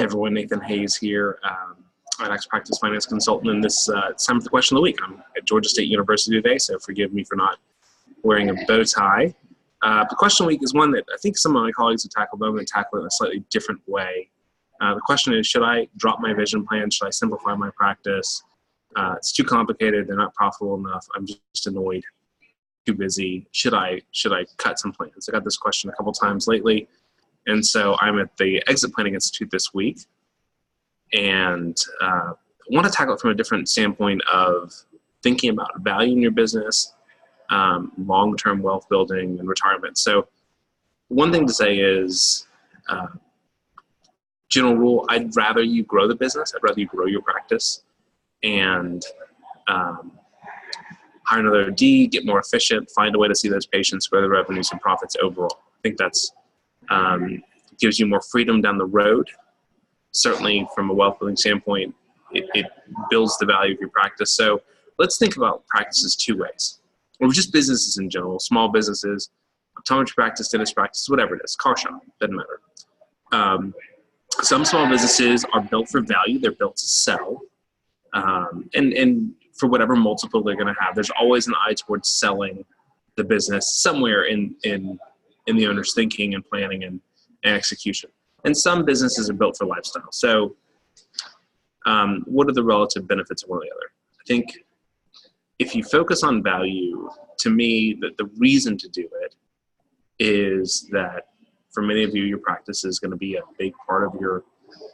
Hey everyone, Nathan Hayes here, IDOC Practice Finance Consultant, and this it's time for the question of the week. I'm at Georgia State University today, so forgive me for not wearing a bow tie. The question of the week is one that I think some of my colleagues have tackled, but I'm going to tackle it in a slightly different way. The question is, should I drop my vision plan? Should I simplify my practice? It's too complicated. They're not profitable enough. I'm just annoyed, too busy. Should I cut some plans? I got this question a couple times lately. And so I'm at the Exit Planning Institute this week, and I want to tackle it from a different standpoint of thinking about value in your business, long-term wealth building, and retirement. So one thing to say is, general rule, I'd rather you grow the business. I'd rather you grow your practice and hire another D, get more efficient, find a way to see those patients, grow the revenues and profits overall. I think that's gives you more freedom down the road. Certainly from a wealth building standpoint, it builds the value of your practice. So let's think about practices two ways, or just businesses in general, small businesses, optometry practice, dentist practice, whatever it is, car shop, doesn't matter. Some small businesses are built for value. They're built to sell. And for whatever multiple they're going to have, there's always an eye towards selling the business somewhere in the owner's thinking and planning and execution. And some businesses are built for lifestyle. So what are the relative benefits of one or the other? I think if you focus on value, to me, the reason to do it is that for many of you, your practice is going to be a big part of your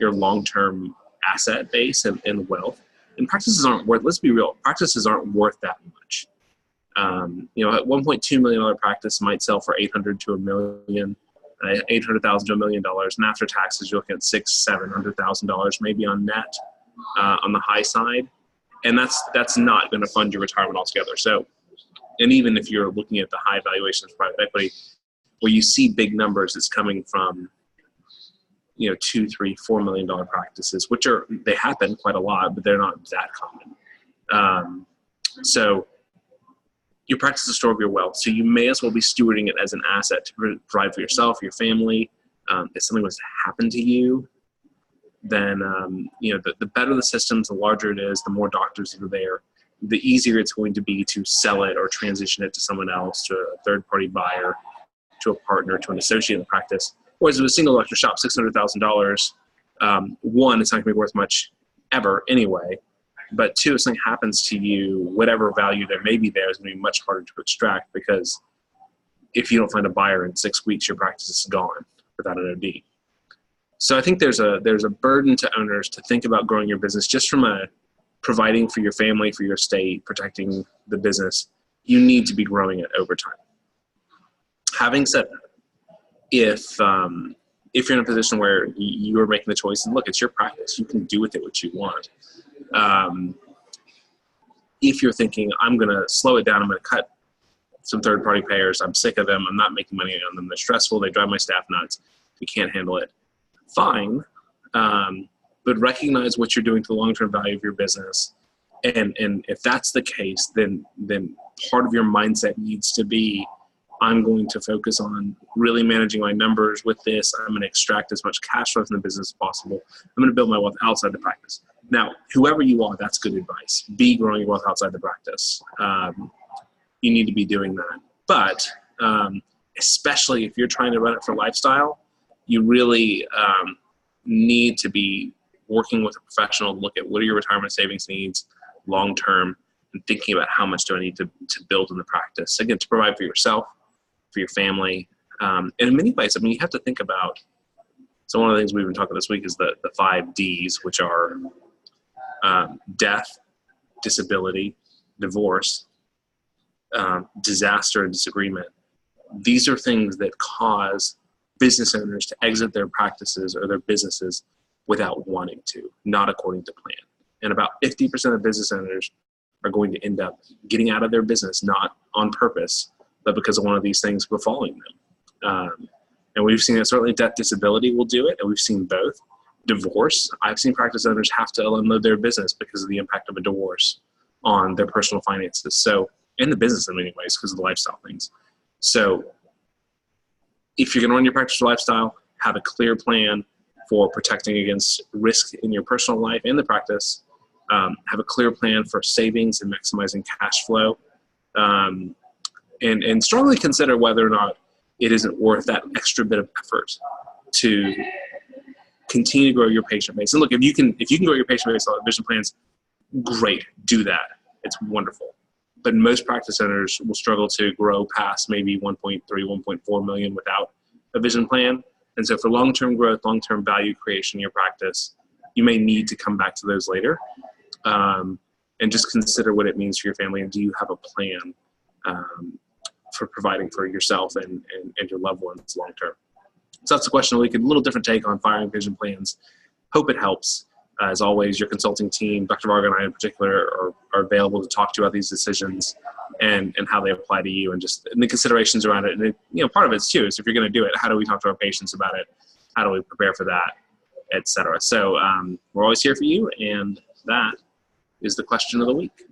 long-term asset base and wealth. And practices aren't worth, let's be real, practices aren't worth that much. You know, at $1.2 million practice might sell for $800,000 to $1 million, $800,000 to $1 million, and after taxes, you're looking at $600,000, $700,000 maybe on net, on the high side, and that's not going to fund your retirement altogether. So, and even if you're looking at the high valuations of private equity, where you see big numbers, it's coming from, you know, $2, $3, $4 million practices, which they happen quite a lot, but they're not that common. So your practice is a store of your wealth, so you may as well be stewarding it as an asset to provide for yourself, your family. If something was to happen to you, then you know, the better the systems, the larger it is, the more doctors that are there, the easier it's going to be to sell it or transition it to someone else, to a third-party buyer, to a partner, to an associate in the practice. Whereas with a single electric shop, $600,000, one, it's not going to be worth much ever anyway. But two, if something happens to you, whatever value there may be there is going to be much harder to extract, because if you don't find a buyer in 6 weeks, your practice is gone without an OD. So I think there's a burden to owners to think about growing your business just from providing for your family, for your estate, protecting the business. You need to be growing it over time. Having said that, if you're in a position where you are making the choice, and look, it's your practice, you can do with it what you want. If you're thinking, I'm going to slow it down, I'm going to cut some third-party payers, I'm sick of them, I'm not making money on them, they're stressful, they drive my staff nuts, we can't handle it, fine. But recognize what you're doing to the long-term value of your business. And if that's the case, then part of your mindset needs to be, I'm going to focus on really managing my numbers with this. I'm going to extract as much cash flow from the business as possible. I'm going to build my wealth outside the practice. Now, whoever you are, that's good advice. Be growing your wealth outside the practice. You need to be doing that. But especially if you're trying to run it for lifestyle, you really need to be working with a professional to look at what are your retirement savings needs long-term, and thinking about how much do I need to build in the practice. Again, to provide for yourself, for your family. And in many ways, I mean, you have to think about, so one of the things we've been talking this week is the 5 Ds, which are death, disability, divorce, disaster, and disagreement. These are things that cause business owners to exit their practices or their businesses without wanting to, not according to plan. And about 50% of business owners are going to end up getting out of their business, not on purpose, but because of one of these things befalling them. And we've seen that certainly death, disability will do it, and we've seen both. Divorce, I've seen practice owners have to unload their business because of the impact of a divorce on their personal finances. So, and the business in many ways because of the lifestyle things. So if you're going to run your practice for lifestyle, have a clear plan, for protecting against risk in your personal life and the practice. Have a clear plan for savings and maximizing cash flow. And strongly consider whether or not it isn't worth that extra bit of effort to continue to grow your patient base. And look, if you can grow your patient base on vision plans, great, do that. It's wonderful. But most practice owners will struggle to grow past maybe 1.3, 1.4 million without a vision plan. And so for long-term growth, long-term value creation in your practice, you may need to come back to those later. And just consider what it means for your family, and do you have a plan for providing for yourself and your loved ones long term. So that's the question. A little different take on firing vision plans. Hope it helps. As always, your consulting team, Dr. Varga and I in particular, are available to talk to you about these decisions and how they apply to you, and the considerations around it. And part of it's too is, if you're going to do it, how do we talk to our patients about it? How do we prepare for that, et cetera? So we're always here for you, and that is the question of the week.